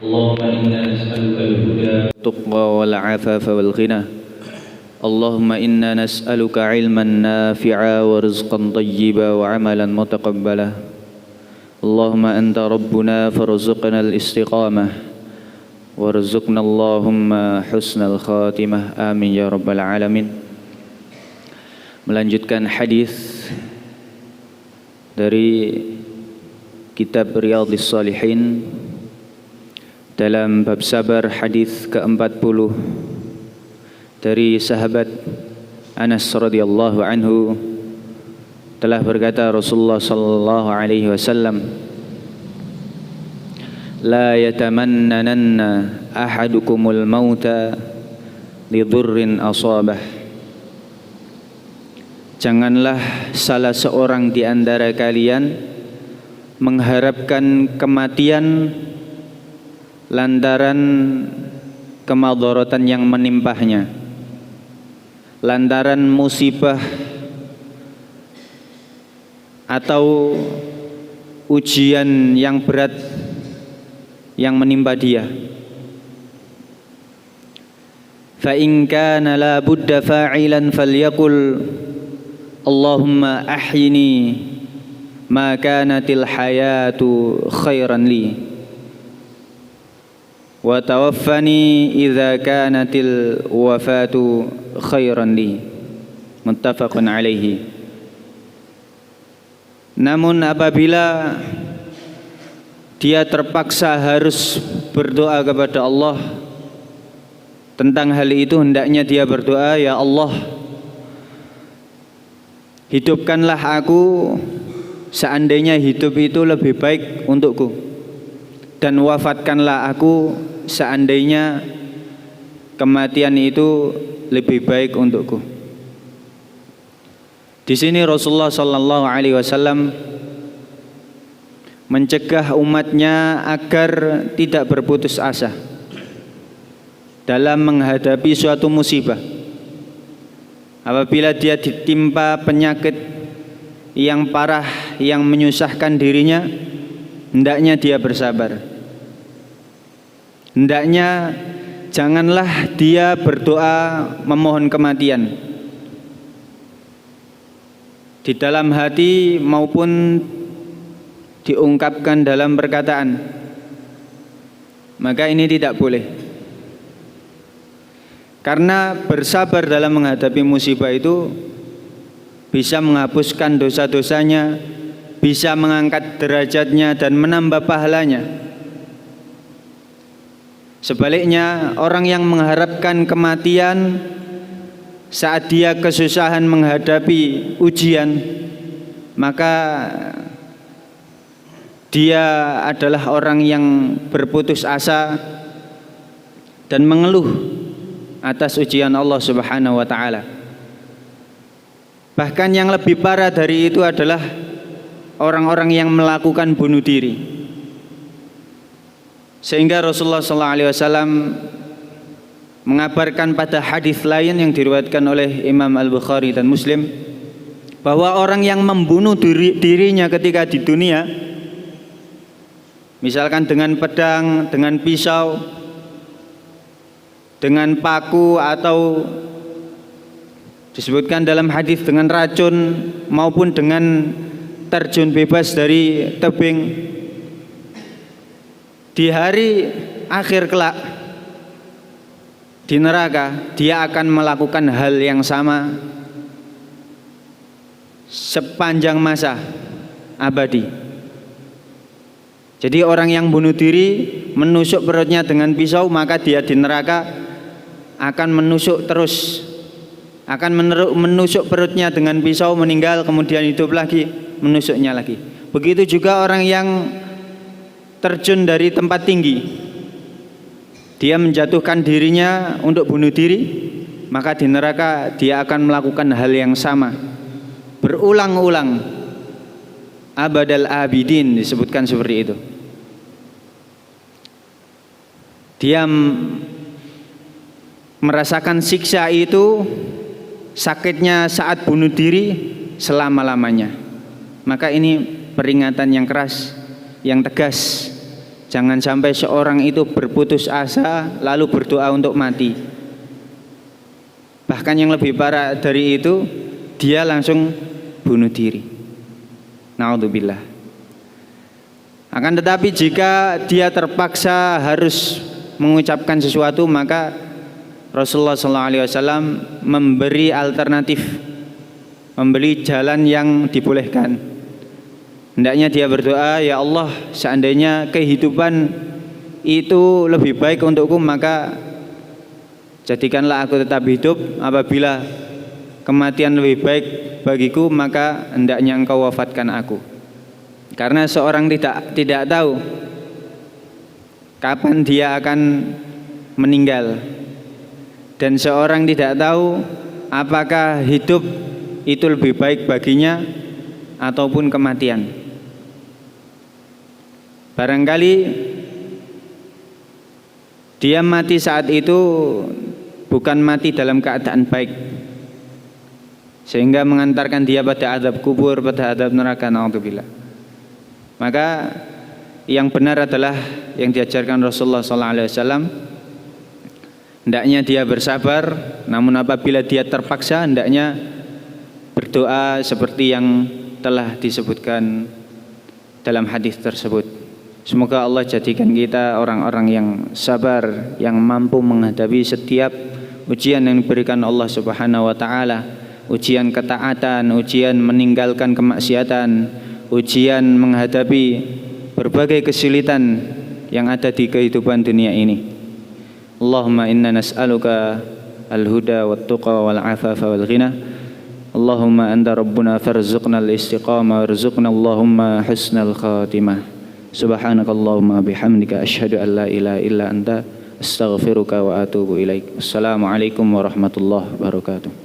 اللهم إنا نسألك الهدى والتقى والعفاف والغنى. اللهم إنا نسألك علما نافعا ورزقا طيبا وعملا متقبلا. اللهم أنت ربنا فارزقنا الاستقامة وارزقنا اللهم حسن الخاتمة. Amin ya rabbal alamin. Melanjutkan hadis dari kitab Riyadhis Shalihin dalam bab sabar, hadis ke-40 dari sahabat Anas radhiyallahu anhu telah berkata Rasulullah sallallahu alaihi wasallam, la yatamannananna ahadukumul mauta lidurrin asabah. Janganlah salah seorang di antara kalian mengharapkan kematian lantaran kemadharatan yang menimpahnya, lantaran musibah atau ujian yang berat yang menimpa dia. Fa in kana la budda fa'ilan falyaqul Allahumma ahyini ma kanatil hayatu khairan li wa tawaffani idza kanatil wafatu khairan li. Muttafaqun alaihi. Namun apabila dia terpaksa harus berdoa kepada Allah tentang hal itu, hendaknya dia berdoa, ya Allah, hidupkanlah aku seandainya hidup itu lebih baik untukku, dan wafatkanlah aku seandainya kematian itu lebih baik untukku. Di sini Rasulullah sallallahu alaihi wasallam mencegah umatnya agar tidak berputus asa dalam menghadapi suatu musibah. Apabila dia ditimpa penyakit yang parah yang menyusahkan dirinya, hendaknya dia bersabar. Hendaknya janganlah dia berdoa memohon kematian di dalam hati maupun diungkapkan dalam perkataan. Maka ini tidak boleh. Karena bersabar dalam menghadapi musibah itu bisa menghapuskan dosa-dosanya, bisa mengangkat derajatnya dan menambah pahalanya. Sebaliknya, orang yang mengharapkan kematian saat dia kesusahan menghadapi ujian, maka dia adalah orang yang berputus asa dan mengeluh atas ujian Allah Subhanahu wa taala. Bahkan yang lebih parah dari itu adalah orang-orang yang melakukan bunuh diri. Sehingga Rasulullah sallallahu alaihi wasallam mengabarkan pada hadis lain yang diriwayatkan oleh Imam Al-Bukhari dan Muslim, bahwa orang yang membunuh dirinya ketika di dunia, misalkan dengan pedang, dengan pisau, dengan paku, atau disebutkan dalam hadis dengan racun, maupun dengan terjun bebas dari tebing, di hari akhir kelak di neraka dia akan melakukan hal yang sama sepanjang masa abadi. Jadi orang yang bunuh diri menusuk perutnya dengan pisau, maka dia di neraka akan menusuk terus, akan menusuk perutnya dengan pisau, meninggal, kemudian hidup lagi, menusuknya lagi. Begitu juga orang yang terjun dari tempat tinggi, dia menjatuhkan dirinya untuk bunuh diri, maka di neraka dia akan melakukan hal yang sama berulang-ulang, abadal abidin, disebutkan seperti itu. Dia merasakan siksa itu, sakitnya saat bunuh diri selama-lamanya. Maka ini peringatan yang keras, yang tegas. Jangan sampai seorang itu berputus asa lalu berdoa untuk mati. Bahkan yang lebih parah dari itu, dia langsung bunuh diri. Na'udzubillah. Akan tetapi jika dia terpaksa harus mengucapkan sesuatu, maka Rasulullah SAW memberi alternatif, memberi jalan yang dibolehkan. Hendaknya dia berdoa, ya Allah, seandainya kehidupan itu lebih baik untukku, maka jadikanlah aku tetap hidup. Apabila kematian lebih baik bagiku, maka hendaknya engkau wafatkan aku. Karena seorang tidak tahu kapan dia akan meninggal, dan seorang tidak tahu apakah hidup itu lebih baik baginya ataupun kematian. Barangkali dia mati saat itu bukan mati dalam keadaan baik, sehingga mengantarkan dia pada azab kubur, pada azab neraka, na'udzubillah. Maka yang benar adalah yang diajarkan Rasulullah SAW, hendaknya dia bersabar, namun apabila dia terpaksa, hendaknya berdoa seperti yang telah disebutkan dalam hadis tersebut. Semoga Allah jadikan kita orang-orang yang sabar, yang mampu menghadapi setiap ujian yang diberikan Allah Subhanahu wa taala, ujian ketaatan, ujian meninggalkan kemaksiatan, ujian menghadapi berbagai kesulitan yang ada di kehidupan dunia ini. Allahumma inna nas'aluka al-huda wat-tuqa wal-'afafa wal-ghina. Allahumma anta rabbuna farzuqna al-istiqamah warzuqna Allahumma husnal khatimah. Subhanakallahumma bihamdika asyhadu an la ilaha illa anta astaghfiruka wa atubu ilaik. Assalamualaikum warahmatullahi wabarakatuh.